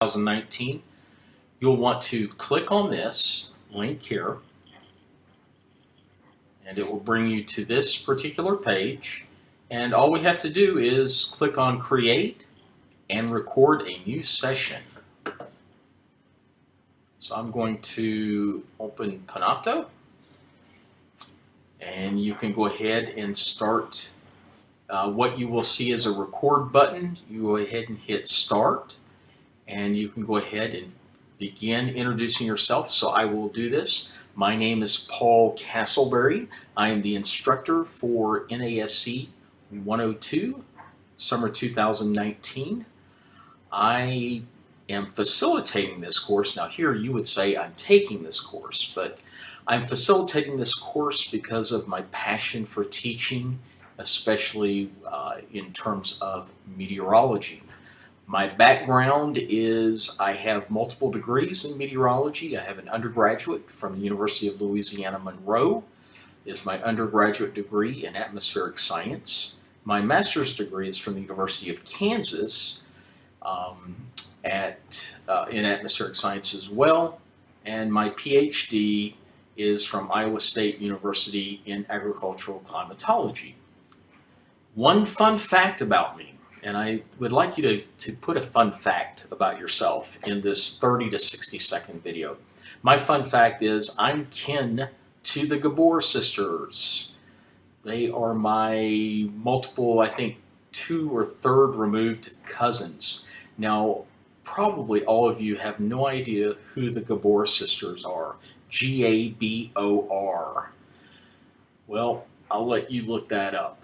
2019, you'll want to click on this link here, and it will bring you to this particular page. And all we have to do is click on Create and record a new session. So I'm going to open Panopto, and you can go ahead and start. What you will see is a record button. You go ahead and hit Start, and you can go ahead and begin introducing yourself. So I will do this. My name is Paul Castleberry. I am the instructor for NASC 102, summer 2019. I am facilitating this course. Now here you would say I'm taking this course, but I'm facilitating this course because of my passion for teaching, especially in terms of meteorology. My background is I have multiple degrees in meteorology. I have an undergraduate from the University of Louisiana Monroe, is my undergraduate degree in atmospheric science. My master's degree is from the University of Kansas in atmospheric science as well, and my PhD is from Iowa State University in agricultural climatology. One fun fact about me, and I would like you to put a fun fact about yourself in this 30 to 60 second video. My fun fact is I'm kin to the Gabor sisters. They are my multiple, I think, 2 or 3rd removed cousins. Now, probably all of you have no idea who the Gabor sisters are. Gabor. Well, I'll let you look that up.